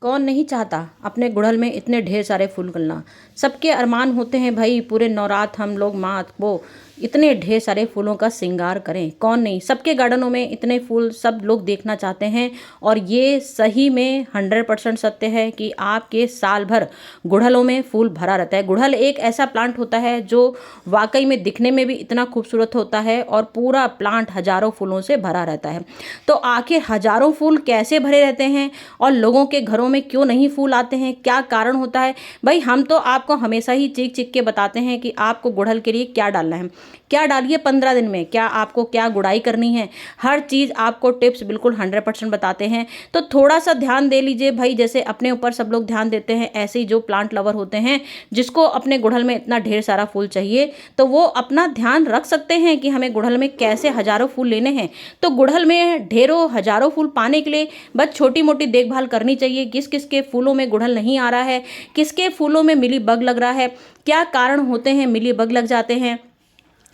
कौन नहीं चाहता अपने गुड़हल में इतने ढेर सारे फूल करना। सबके अरमान होते हैं भाई, पूरे नवरात हम लोग माँ को इतने ढेर सारे फूलों का श्रृंगार करें। कौन नहीं, सबके गार्डनों में इतने फूल सब लोग देखना चाहते हैं। और ये सही में 100% सत्य है कि आपके साल भर गुड़हलों में फूल भरा रहता है। गुड़हल एक ऐसा प्लांट होता है जो वाकई में दिखने में भी इतना खूबसूरत होता है और पूरा प्लांट हजारों फूलों से भरा रहता है। तो आखिर हजारों फूल कैसे भरे रहते हैं और लोगों के घरों में क्यों नहीं फूल आते हैं, क्या कारण होता है? भाई हम तो आपको हमेशा ही चीख चीख के बताते हैं कि आपको गुड़हल के लिए क्या डालना है, क्या डालिए 15 दिन में, क्या आपको क्या गुड़ाई करनी है, हर चीज़ आपको टिप्स बिल्कुल 100% बताते हैं। तो थोड़ा सा ध्यान दे लीजिए भाई, जैसे अपने ऊपर सब लोग ध्यान देते हैं ऐसे ही जो प्लांट लवर होते हैं जिसको अपने गुड़हल में इतना ढेर सारा फूल चाहिए, तो वो अपना ध्यान रख सकते हैं कि हमें गुड़हल में कैसे हजारों फूल लेने हैं। तो गुड़हल में ढेरों हजारों फूल पाने के लिए बस छोटी मोटी देखभाल करनी चाहिए। किस किस के फूलों में गुड़हल नहीं आ रहा है, किसके फूलों में मिली बग लग रहा है, क्या कारण होते हैं मिली बग लग जाते हैं,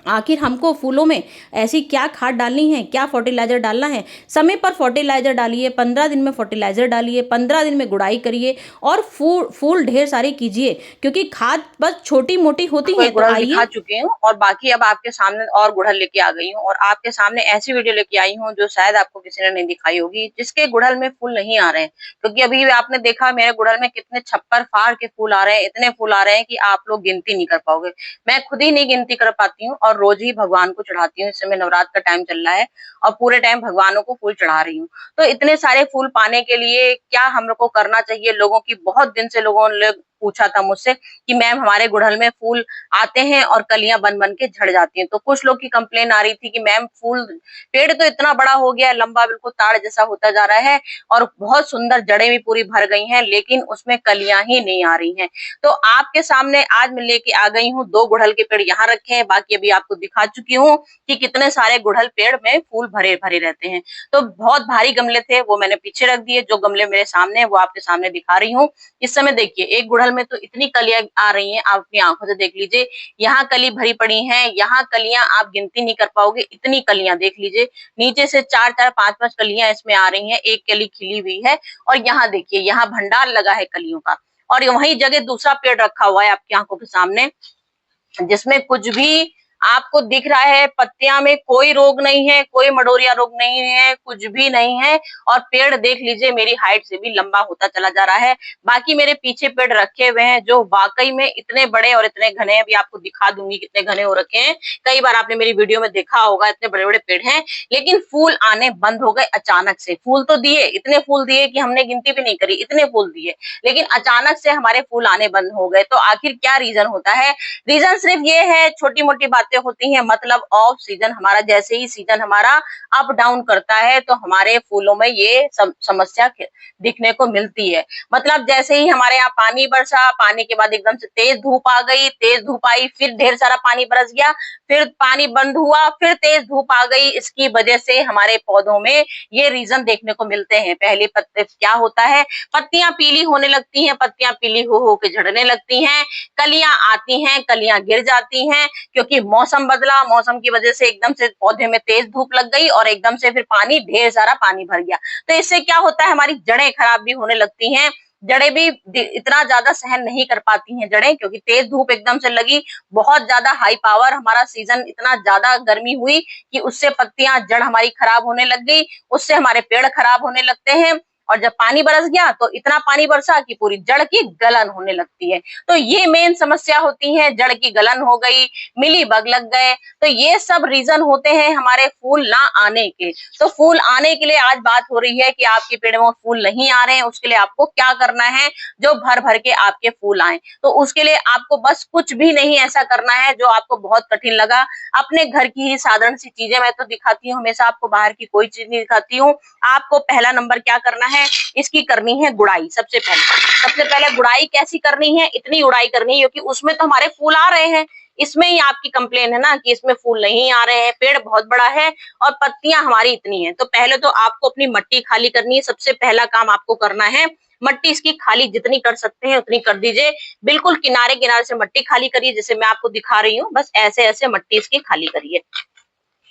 आखिर हमको फूलों में ऐसी क्या खाद डालनी है, क्या फर्टिलाइजर डालना है। समय पर फर्टिलाइजर डालिए, 15 दिन में फर्टिलाइजर डालिए, 15 दिन में गुड़ाई करिए और फूल ढेर सारे कीजिए, क्योंकि खाद बस छोटी मोटी होती है। तो आइए दिखा चुकी हूँ और बाकी अब आपके सामने और गुड़हल लेके आ गई हूँ और आपके सामने ऐसी वीडियो लेके आई हूँ जो शायद आपको किसी ने नहीं दिखाई होगी, जिसके गुड़हल में फूल नहीं आ रहे हैं। क्योंकि अभी आपने देखा मेरे गुड़हल में कितने छप्पर फाड़ के फूल आ रहे हैं, इतने फूल आ रहे हैं कि आप लोग गिनती नहीं कर पाओगे। मैं खुद ही नहीं गिनती कर पाती हूँ और रोज ही भगवान को चढ़ाती हूँ। इस समय नवरात्र का टाइम चल रहा है और पूरे टाइम भगवानों को फूल चढ़ा रही हूँ। तो इतने सारे फूल पाने के लिए क्या हम लोग को करना चाहिए? लोगों की बहुत दिन से लोगों ने पूछा था मुझसे कि मैम हमारे गुड़हल में फूल आते हैं और कलियां बन बन के झड़ जाती हैं। तो कुछ लोग की कंप्लेन आ रही थी कि मैम फूल पेड़ तो इतना बड़ा हो गया, लंबा बिल्कुल ताड़ जैसा होता जा रहा है और बहुत सुंदर जड़ें भी पूरी भर गई हैं, लेकिन उसमें कलियां ही नहीं आ रही हैं। तो आपके सामने आज मैं लेके आ गई हूँ, 2 गुड़हल के पेड़ यहाँ रखे हैं, बाकी अभी आपको दिखा चुकी हूँ कि कितने सारे गुड़हल पेड़ में फूल भरे भरे रहते हैं। तो बहुत भारी गमले थे वो मैंने पीछे रख दिए, जो गमले मेरे सामने है वो आपके सामने दिखा रही हूँ। इस समय देखिए एक गुड़हल में तो इतनी कलियां आ रही हैं, आप अपनी आंखों से देख लीजिए। यहाँ कली भरी पड़ी है, यहाँ कलियां आप गिनती नहीं कर पाओगे, इतनी कलियां देख लीजिए। नीचे से 4-4 5-5 कलियां इसमें आ रही हैं, एक कली खिली हुई है। और यहाँ देखिए यहाँ भंडार लगा है कलियों का। और वही जगह दूसरा पेड़ रखा हुआ है आपकी आंखों के सामने, जिसमें कुछ भी आपको दिख रहा है, पत्तियां में कोई रोग नहीं है, कोई मडोरिया रोग नहीं है, कुछ भी नहीं है। और पेड़ देख लीजिए मेरी हाइट से भी लंबा होता चला जा रहा है। बाकी मेरे पीछे पेड़ रखे हुए हैं जो वाकई में इतने बड़े और इतने घने हैं, अभी आपको दिखा दूंगी कितने घने हो रखे हैं। कई बार आपने मेरी वीडियो में देखा होगा, इतने बड़े बड़े पेड़ हैं, लेकिन फूल आने बंद हो गए अचानक से। फूल तो दिए, इतने फूल दिए कि हमने गिनती भी नहीं करी, इतने फूल दिए, लेकिन अचानक से हमारे फूल आने बंद हो गए। तो आखिर क्या रीजन होता है? रीजन सिर्फ ये है, छोटी मोटी बातें होती हैं, मतलब ऑफ सीजन हमारा, जैसे ही सीजन हमारा अप डाउन करता है तो हमारे फूलों में ये समस्या दिखने को मिलती है। मतलब जैसे ही हमारे यहाँ पानी बरसा, पानी के बाद एकदम से तेज धूप आ गई, तेज धूप आई, फिर ढेर सारा पानी बरस गया, फिर पानी बंद हुआ, फिर तेज धूप आ गई। इसकी वजह से हमारे पौधों में ये रीजन देखने को मिलते हैं। पहले पत्ते क्या होता है, पत्तियां पीली होने लगती हैं, पत्तियां पीली हो के झड़ने लगती हैं, कलियां आती हैं, कलियां गिर जाती हैं, क्योंकि मौसम बदला, मौसम की वजह से एकदम से पौधे में तेज धूप लग गई और एकदम से फिर पानी, ढेर सारा पानी भर गया। तो इससे क्या होता है, हमारी जड़ें खराब भी होने लगती हैं। जड़ें भी इतना ज्यादा सहन नहीं कर पाती हैं जड़ें, क्योंकि तेज धूप एकदम से लगी, बहुत ज्यादा हाई पावर हमारा सीजन, इतना ज्यादा गर्मी हुई कि उससे पत्तियां, जड़ हमारी खराब होने लग गई, उससे हमारे पेड़ खराब होने लगते हैं। और जब पानी बरस गया तो इतना पानी बरसा कि पूरी जड़ की गलन होने लगती है। तो ये मेन समस्या होती है, जड़ की गलन हो गई, मिली बग लग गए। तो ये सब रीजन होते हैं हमारे फूल ना आने के। तो फूल आने के लिए आज बात हो रही है कि आपके पेड़ में फूल नहीं आ रहे हैं, उसके लिए आपको क्या करना है जो भर भर के आपके फूल आए। तो उसके लिए आपको बस कुछ भी नहीं ऐसा करना है जो आपको बहुत कठिन लगा। अपने घर की ही साधारण सी चीजें मैं तो दिखाती हूँ हमेशा, आपको बाहर की कोई चीज नहीं दिखाती हूँ। आपको पहला नंबर क्या करना है, इसकी करनी है गुड़ाई। सबसे पहले गुड़ाई कैसी करनी है, इतनी गुड़ाई करनी है क्योंकि उसमें तो हमारे फूल आ रहे हैं। इसमें ही आपकी कंप्लेन है ना कि इसमें फूल नहीं आ रहे हैं, पेड़ बहुत बड़ा है और पत्तियां हमारी इतनी हैं। तो पहले तो आपको अपनी मिट्टी खाली करनी है। सबसे पहला काम आपको करना है, मिट्टी इसकी खाली जितनी कर सकते हैं उतनी कर दीजिए। बिल्कुल किनारे किनारे से मिट्टी खाली करिए, जैसे मैं आपको दिखा रही हूँ, बस ऐसे ऐसे मिट्टी इसकी खाली करिए।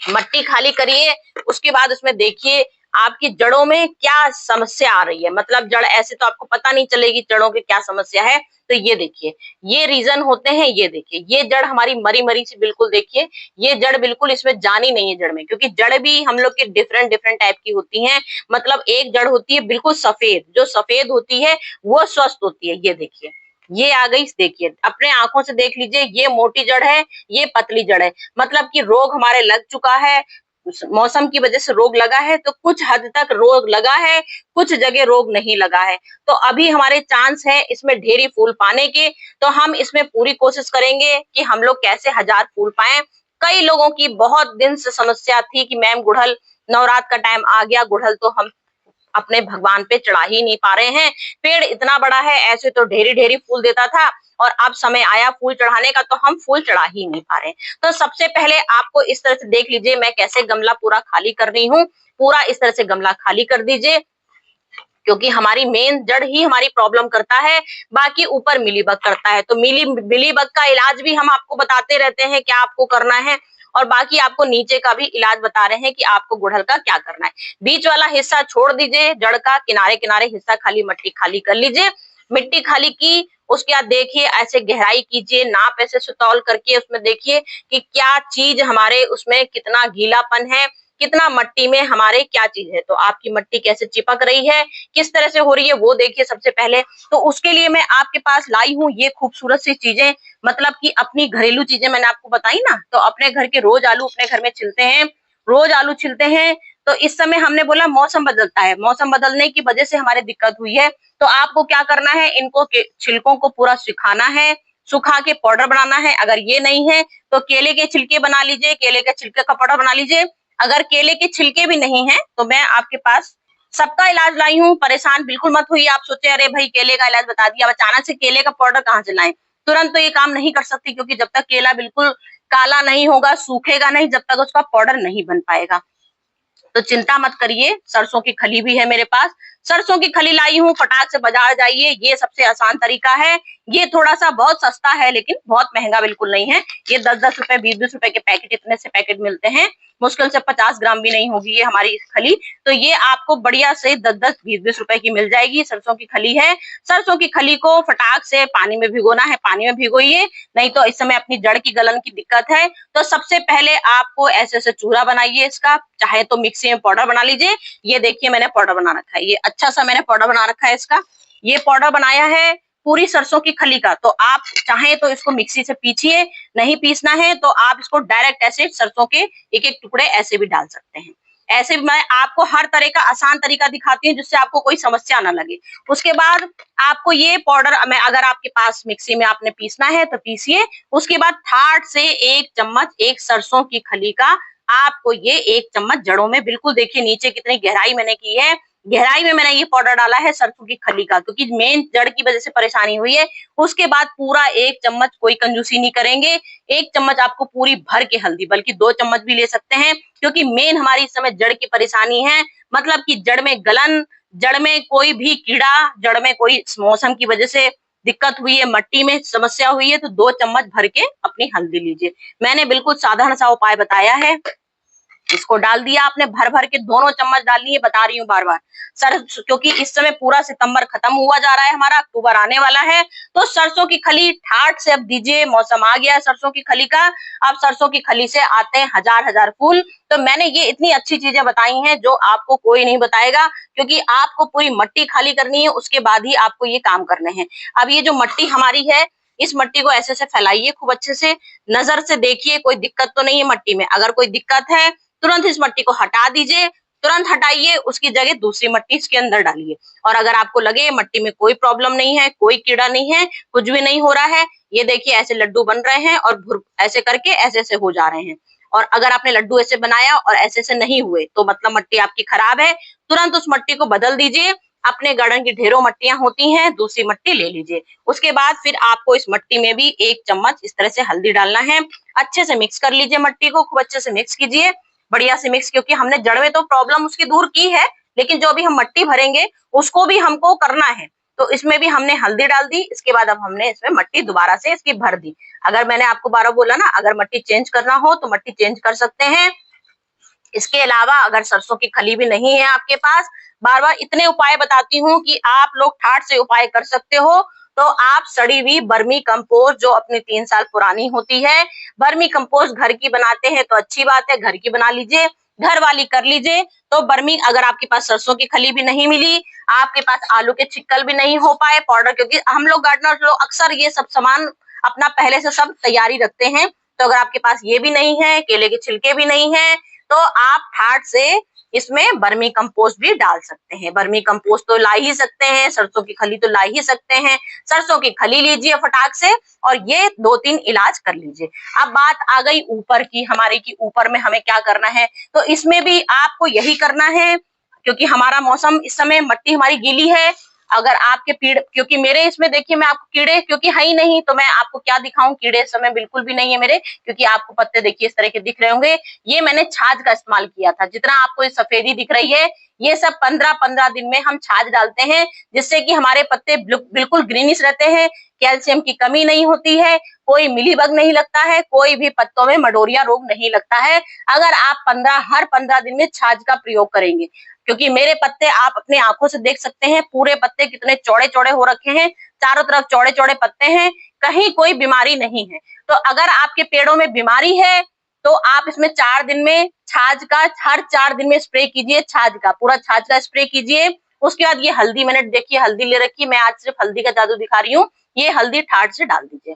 मिट्टी खाली करिए। उसके बाद उसमें देखिए आपकी जड़ों में क्या समस्या आ रही है। मतलब जड़ ऐसे तो आपको पता नहीं चलेगी जड़ों की क्या समस्या है। तो ये देखिए, ये रीजन होते हैं। ये देखिए, ये जड़ हमारी मरी मरी सी बिल्कुल देखिए, ये जड़ बिल्कुल इसमें जानी नहीं है जड़ में, क्योंकि जड़ भी हम लोग की डिफरेंट डिफरेंट टाइप की होती हैं। मतलब एक जड़ होती है बिल्कुल सफेद, जो सफेद होती है वो स्वस्थ होती है। ये देखिए, ये आ गई, देखिए अपने आंखों से देख लीजिए, ये मोटी जड़ है, ये पतली जड़ है। मतलब कि रोग हमारे लग चुका है, मौसम की वजह से रोग लगा है, तो कुछ हद तक रोग लगा है, कुछ जगह रोग नहीं लगा है। तो अभी हमारे चांस है इसमें ढेरी फूल पाने के। तो हम इसमें पूरी कोशिश करेंगे कि हम लोग कैसे 1000 फूल पाएं। कई लोगों की बहुत दिन से समस्या थी कि मैम गुड़हल, नवरात्र का टाइम आ गया, गुड़हल तो हम अपने भगवान पे चढ़ा ही नहीं पा रहे हैं, पेड़ इतना बड़ा है, ऐसे तो ढेरी ढेरी फूल देता था, और अब समय आया फूल चढ़ाने का तो हम फूल चढ़ा ही नहीं पा रहे। तो सबसे पहले आपको इस तरह से देख लीजिए, मैं कैसे गमला पूरा खाली कर रही हूँ। पूरा इस तरह से गमला खाली कर दीजिए, क्योंकि हमारी मेन जड़ ही हमारी प्रॉब्लम करता है, बाकी ऊपर मिलीबग करता है। तो मिलीबग का इलाज भी हम आपको बताते रहते हैं क्या आपको करना है, और बाकी आपको नीचे का भी इलाज बता रहे हैं कि आपको गुड़हल का क्या करना है। बीच वाला हिस्सा छोड़ दीजिए, जड़ का किनारे किनारे हिस्सा खाली, मिट्टी खाली कर लीजिए। मिट्टी खाली की, उसके बाद देखिए ऐसे गहराई कीजिए, नाप ऐसे सुतौल करके उसमें देखिए कि क्या चीज हमारे उसमें, कितना गीलापन है, कितना मट्टी में हमारे क्या चीज है। तो आपकी मट्टी कैसे चिपक रही है, किस तरह से हो रही है, वो देखिए सबसे पहले। तो उसके लिए मैं आपके पास लाई हूँ ये खूबसूरत सी चीजें, मतलब कि अपनी घरेलू चीजें मैंने आपको बताई ना। तो अपने घर के रोज आलू अपने घर में छिलते हैं, रोज आलू छिलते हैं। तो इस समय हमने बोला मौसम बदलता है, मौसम बदलने की वजह से हमारे दिक्कत हुई है। तो आपको क्या करना है, इनको छिलकों को पूरा सुखाना है, सुखा के पाउडर बनाना है। अगर ये नहीं है तो केले के छिलके बना लीजिए, केले के छिलके का पाउडर बना लीजिए। अगर केले के छिलके भी नहीं है तो मैं आपके पास सबका इलाज लाई हूँ। परेशान बिल्कुल मत होइए, आप सोचे अरे भाई केले का इलाज बता दिया, अचानक से केले का पाउडर कहाँ से लाएं। तुरंत तो ये काम नहीं कर सकती, क्योंकि जब तक केला बिल्कुल काला नहीं होगा, सूखेगा नहीं, जब तक उसका पाउडर नहीं बन पाएगा। तो चिंता मत करिए, सरसों की खली भी है मेरे पास, सरसों की खली लाई हूँ। फटाक से बाजार जाइए, ये सबसे आसान तरीका है। ये थोड़ा सा बहुत सस्ता है, लेकिन बहुत महंगा बिल्कुल नहीं है। ये 10-10 रुपए 20-20 रुपए के पैकेट, इतने से पैकेट मिलते हैं। मुश्किल से 50 ग्राम भी नहीं होगी ये हमारी खली। तो ये आपको बढ़िया से 10-10 20-20 रुपए की मिल जाएगी। सरसों की खली है, सरसों की खली को फटाक से पानी में भिगोना है, पानी में भिगोइए, नहीं तो इस समय अपनी जड़ की गलन की दिक्कत है। तो सबसे पहले आपको ऐसे ऐसे चूरा बनाइए इसका, चाहे तो मिक्सी में पाउडर बना लीजिए। ये देखिए मैंने पाउडर बना रखा है, ये अच्छा सा मैंने पाउडर बना रखा है इसका। ये पाउडर बनाया है पूरी सरसों की खली का। तो आप चाहें तो इसको मिक्सी से पीछिए, नहीं पीसना है तो आप इसको डायरेक्ट ऐसे सरसों के एक एक टुकड़े ऐसे भी डाल सकते हैं। ऐसे मैं आपको हर तरह का आसान तरीका दिखाती हूँ जिससे आपको कोई समस्या ना लगे। उसके बाद आपको ये पाउडर, मैं अगर आपके पास मिक्सी में आपने पीसना है तो पीसिए। उसके बाद थाट से 1 चम्मच एक सरसों की खली का आपको ये 1 चम्मच जड़ों में, बिल्कुल देखिए नीचे कितनी गहराई मैंने की है, गहराई में मैंने ये पाउडर डाला है सरसों की खली का, क्योंकि मेन जड़ की वजह से परेशानी हुई है। उसके बाद पूरा 1 चम्मच, कोई कंजूसी नहीं करेंगे, 1 चम्मच आपको पूरी भर के हल्दी, बल्कि 2 चम्मच भी ले सकते हैं, क्योंकि मेन हमारी इस समय जड़ की परेशानी है। मतलब कि जड़ में गलन, जड़ में कोई भी कीड़ा, जड़ में कोई मौसम की वजह से दिक्कत हुई है, मट्टी में समस्या हुई है, तो 2 चम्मच भर के अपनी हल्दी लीजिए। मैंने बिल्कुल साधारण सा उपाय बताया है। इसको डाल दिया आपने, भर भर के दोनों चम्मच डालनी है, बता रही हूँ बार बार सर, क्योंकि इस समय पूरा सितंबर खत्म हुआ जा रहा है, हमारा अक्टूबर आने वाला है। तो सरसों की खली ठाट से अब दीजिए, मौसम आ गया है सरसों की खली का। अब सरसों की खली से आते हैं 1000 फूल। तो मैंने ये इतनी अच्छी चीजें बताई हैं जो आपको कोई नहीं बताएगा, क्योंकि आपको पूरी मट्टी खाली करनी है, उसके बाद ही आपको ये काम करने हैं। अब ये जो मट्टी हमारी है, इस मट्टी को ऐसे से फैलाइए खूब अच्छे से, नजर से देखिए कोई दिक्कत तो नहीं है मट्टी में। अगर कोई दिक्कत है तुरंत इस मट्टी को हटा दीजिए, तुरंत हटाइए, उसकी जगह दूसरी मट्टी इसके अंदर डालिए। और अगर आपको लगे मट्टी में कोई प्रॉब्लम नहीं है, कोई कीड़ा नहीं है, कुछ भी नहीं हो रहा है, ये देखिए ऐसे लड्डू बन रहे हैं और ऐसे करके ऐसे ऐसे हो जा रहे हैं। और अगर आपने लड्डू ऐसे बनाया और ऐसे ऐसे नहीं हुए तो मतलब मट्टी आपकी खराब है, तुरंत उस मट्टी को बदल दीजिए। अपने गार्डन की ढेरों मट्टियां होती हैं, दूसरी मट्टी ले लीजिए। उसके बाद फिर आपको इस मट्टी में भी 1 चम्मच इस तरह से हल्दी डालना है। अच्छे से मिक्स कर लीजिए, मट्टी को खूब अच्छे से मिक्स कीजिए, बढ़िया से मिक्स, क्योंकि हमने जड़ में तो प्रॉब्लम उसकी दूर की है, लेकिन जो अभी हम मट्टी भरेंगे उसको भी हमको करना है। तो इसमें भी हमने हल्दी डाल दी, इसके बाद अब हमने इसमें मट्टी दोबारा से इसकी भर दी। अगर मैंने आपको बार बोला ना, अगर मट्टी चेंज करना हो तो मट्टी चेंज कर सकते हैं। इसके अलावा अगर सरसों की खली भी नहीं है आपके पास, बार बार इतने उपाय बताती हूँ कि आप लोग ठाट से उपाय कर सकते हो। तो आप सड़ी हुई बर्मी कंपोस्ट जो अपने 3 साल पुरानी होती है, बर्मी कंपोस्ट घर की बनाते हैं तो अच्छी बात है, घर की बना लीजिए, घर वाली कर लीजिए। तो बर्मी अगर आपके पास सरसों की खली भी नहीं मिली, आपके पास आलू के छिक्कल भी नहीं हो पाए पाउडर, क्योंकि हम लोग गार्डनर लोग अक्सर ये सब सामान अपना पहले से सब तैयारी रखते हैं। तो अगर आपके पास ये भी नहीं है, केले के छिलके भी नहीं है, तो आप ठाट से इसमें बर्मी कंपोस्ट भी डाल सकते हैं। बर्मी कंपोस्ट तो ला ही सकते हैं, सरसों की खली तो ला ही सकते हैं। सरसों की खली लीजिए फटाक से और ये 2-3 इलाज कर लीजिए। अब बात आ गई ऊपर की हमारे की, ऊपर में हमें क्या करना है, तो इसमें भी आपको यही करना है, क्योंकि हमारा मौसम इस समय मट्टी हमारी गीली है। अगर आपके क्योंकि मेरे इसमें देखिए मैं आपको कीड़े क्योंकि है ही नहीं, तो मैं आपको क्या दिखाऊं, कीड़े इस समय बिल्कुल भी नहीं है मेरे, क्योंकि आपको पत्ते देखिए इस तरह के दिख रहे होंगे। ये मैंने छाछ का इस्तेमाल किया था, जितना आपको ये सफेदी दिख रही है ये सब 15-15 दिन में हम छाछ डालते हैं, जिससे कि हमारे पत्ते बिल्कुल ग्रीनिश रहते हैं, कैल्शियम की कमी नहीं होती है, कोई मिलीबग नहीं लगता है, कोई भी पत्तों में मडोरिया रोग नहीं लगता है, अगर आप हर 15 दिन में छाछ का प्रयोग करेंगे। क्योंकि मेरे पत्ते आप अपने आंखों से देख सकते हैं, पूरे पत्ते कितने चौड़े चौड़े हो रखे हैं, चारों तरफ चौड़े चौड़े पत्ते हैं, कहीं कोई बीमारी नहीं है। तो अगर आपके पेड़ों में बीमारी है तो आप इसमें 4 दिन में छाछ का, हर 4 दिन में स्प्रे कीजिए, छाछ का पूरा छाछ का स्प्रे कीजिए। उसके बाद ये हल्दी, मैंने देखिए हल्दी ले रखी है, मैं आज सिर्फ हल्दी का जादू दिखा रही हूँ। ये हल्दी ठाठ से डाल दीजिए,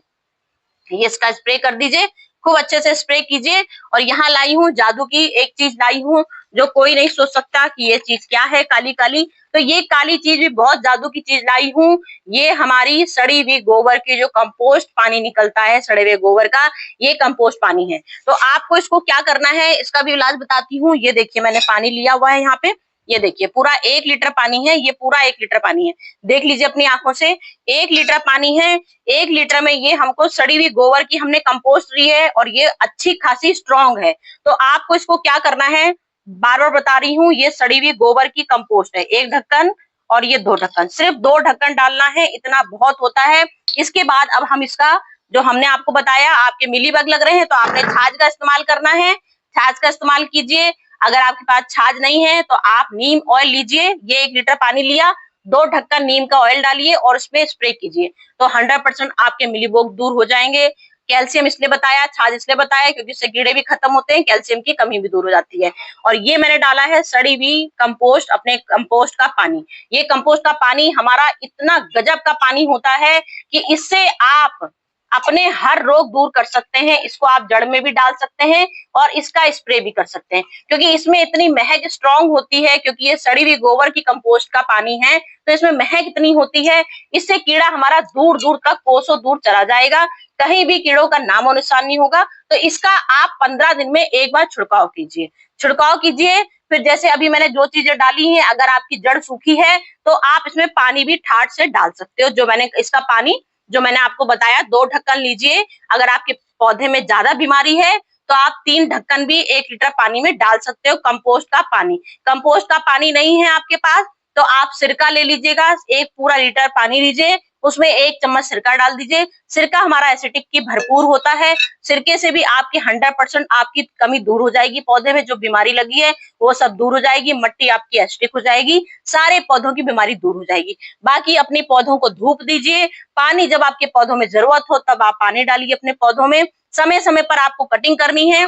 ये इसका स्प्रे कर दीजिए, खूब अच्छे से स्प्रे कीजिए। और यहाँ लाई हूँ जादू की एक चीज लाई हूँ जो कोई नहीं सोच सकता कि ये चीज क्या है, काली काली। तो ये काली चीज भी बहुत जादू की चीज लाई हूँ। ये हमारी सड़ी हुई गोबर की जो कंपोस्ट पानी निकलता है, सड़े हुए गोबर का, ये कंपोस्ट पानी है। तो आपको इसको क्या करना है, इसका भी इलाज बताती हूँ। ये देखिए मैंने पानी लिया हुआ है यहाँ पे, ये देखिए पूरा 1 लीटर पानी है, ये पूरा 1 लीटर पानी है, देख लीजिए अपनी आंखों से, 1 लीटर पानी है। 1 लीटर में ये हमको सड़ी हुई गोबर की हमने कंपोस्ट ली है और ये अच्छी खासी स्ट्रांग है। तो आपको इसको क्या करना है, बार बार बता रही हूँ, ये सड़ी हुई गोबर की कंपोस्ट है, 1 ढक्कन और ये 2 ढक्कन, सिर्फ 2 ढक्कन डालना है, इतना बहुत होता है। इसके बाद अब हम इसका जो हमने आपको बताया, आपके मिलीबग लग रहे हैं तो आपने छाछ का इस्तेमाल करना है, छाछ का इस्तेमाल कीजिए। अगर आपके पास छाछ नहीं है तो आप नीम ऑयल लीजिए, ये 1 लीटर पानी लिया, 2 ढक्कन नीम का ऑयल डालिए और उसमें स्प्रे कीजिए, तो 100% आपके मिलीबग दूर हो जाएंगे। कैल्शियम इसलिए बताया, छाछ इसलिए बताया क्योंकि इससे कीड़े भी खत्म होते हैं, कैल्शियम की कमी भी दूर हो जाती है। और ये मैंने डाला है सड़ी हुई कंपोस्ट, अपने कंपोस्ट का पानी। ये कंपोस्ट का पानी हमारा इतना गजब का पानी होता है कि इससे आप अपने हर रोग दूर कर सकते हैं। इसको आप जड़ में भी डाल सकते हैं और इसका स्प्रे भी कर सकते हैं, क्योंकि इसमें इतनी महक स्ट्रांग होती है, क्योंकि ये सड़ी हुई गोबर की कंपोस्ट का पानी है, तो इसमें महक इतनी होती है, इससे कीड़ा हमारा दूर दूर तक, कोसों दूर चला जाएगा, कहीं भी कीड़ों का नामो निशान नहीं होगा। तो इसका आप 15 दिन में एक बार छिड़काव कीजिए, छिड़काव कीजिए। फिर जैसे अभी मैंने जो चीजें डाली हैं, अगर आपकी जड़ सूखी है तो आप इसमें पानी भी ठाठ से डाल सकते हो। जो मैंने इसका पानी जो मैंने आपको बताया, 2 ढक्कन लीजिए। अगर आपके पौधे में ज्यादा बीमारी है तो आप 3 ढक्कन भी 1 लीटर पानी में डाल सकते हो, कंपोस्ट का पानी। कंपोस्ट का पानी नहीं है आपके पास तो आप सिरका ले लीजिएगा, 1 पूरा लीटर पानी लीजिए, उसमें 1 चम्मच सिरका डाल दीजिए। सिरका हमारा एसिडिक की भरपूर होता है, सिरके से भी आपकी 100% आपकी कमी दूर हो जाएगी, पौधे में जो बीमारी लगी है वो सब दूर हो जाएगी, मिट्टी आपकी एसिडिक हो जाएगी, सारे पौधों की बीमारी दूर हो जाएगी। बाकी अपने पौधों को धूप दीजिए, पानी जब आपके पौधों में जरूरत हो तब आप पानी डालिए अपने पौधों में। समय समय पर आपको कटिंग करनी है।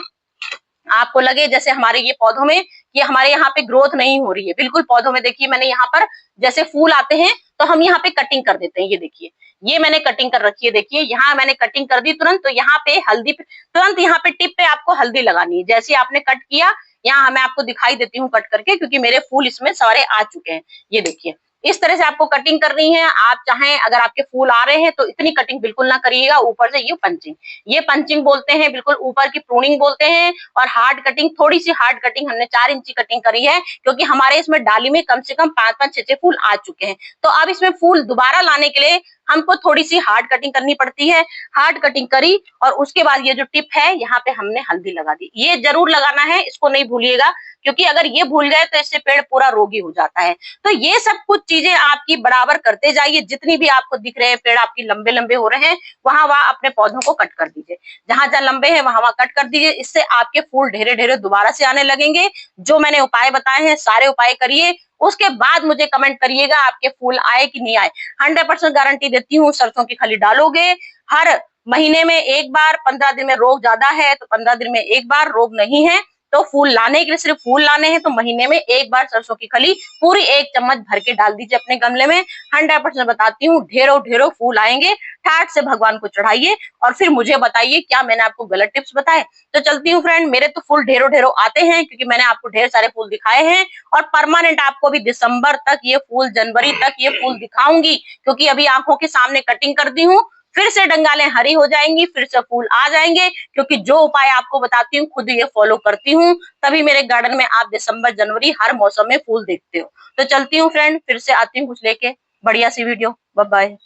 आपको लगे जैसे हमारे ये पौधों में ये हमारे यहाँ पे ग्रोथ नहीं हो रही है, बिल्कुल पौधों में देखिए मैंने यहाँ पर जैसे फूल आते हैं तो हम यहाँ पे कटिंग कर देते हैं। ये देखिए, ये मैंने कटिंग कर रखी है, देखिए यहाँ मैंने कटिंग कर दी तुरंत। तो यहाँ पे हल्दी तुरंत यहाँ पे टिप पे आपको हल्दी लगानी है, जैसे आपने कट किया यहाँ मैं आपको दिखाई देती हूँ कट करके, क्योंकि मेरे फूल इसमें सारे आ चुके हैं। ये देखिए इस तरह से आपको कटिंग करनी है। आप चाहें अगर आपके फूल आ रहे हैं तो इतनी कटिंग बिल्कुल ना करिएगा, ऊपर से ये पंचिंग बोलते हैं, बिल्कुल ऊपर की प्रूनिंग बोलते हैं। और हार्ड कटिंग, थोड़ी सी हार्ड कटिंग हमने 4 इंची कटिंग करी है, क्योंकि हमारे इसमें डाली में कम से कम 5-5, 6-6 फूल आ चुके हैं। तो अब इसमें फूल दोबारा लाने के लिए हमको थोड़ी सी हार्ड कटिंग करनी पड़ती है। हार्ड कटिंग करी और उसके बाद ये जो टिप है यहाँ पे हमने हल्दी लगा दी। ये जरूर लगाना है, इसको नहीं भूलिएगा, क्योंकि अगर ये भूल गए तो इससे पेड़ पूरा रोगी हो जाता है। तो ये सब कुछ चीजें आपकी बराबर करते जाइए। जितनी भी आपको दिख रहे हैं पेड़ आपकी लंबे लंबे हो रहे हैं, वहां वहां अपने पौधों को कट कर दीजिए। जहां जहां लंबे हैं वहां वहां कट कर दीजिए। इससे आपके फूल ढेरे ढेरे दोबारा से आने लगेंगे। जो मैंने उपाय बताए हैं सारे उपाय करिए, उसके बाद मुझे कमेंट करिएगा आपके फूल आए कि नहीं आए। 100% गारंटी देती हूँ। सरसों की खली डालोगे हर महीने में एक बार, 15 दिन में रोग ज्यादा है तो 15 दिन में एक बार, रोग नहीं है तो फूल लाने के लिए सिर्फ फूल लाने हैं तो महीने में एक बार सरसों की खली पूरी 1 चम्मच भर के डाल दीजिए अपने गमले में। 100% बताती हूँ ढेरों ढेरों फूल आएंगे। ठाट से भगवान को चढ़ाइए और फिर मुझे बताइए क्या मैंने आपको गलत टिप्स बताए। तो चलती हूँ फ्रेंड, मेरे तो फूल ढेरों ढेरों आते हैं क्योंकि मैंने आपको ढेर सारे फूल दिखाए हैं और परमानेंट आपको भी दिसंबर तक ये फूल, जनवरी तक ये फूल दिखाऊंगी, क्योंकि अभी आंखों के सामने कटिंग कर दी हूँ। फिर से डंगालें हरी हो जाएंगी, फिर से फूल आ जाएंगे, क्योंकि जो उपाय आपको बताती हूँ खुद ये फॉलो करती हूँ। तभी मेरे गार्डन में आप दिसंबर जनवरी हर मौसम में फूल देखते हो। तो चलती हूँ फ्रेंड, फिर से आती हूँ कुछ लेके बढ़िया सी वीडियो। Bye bye.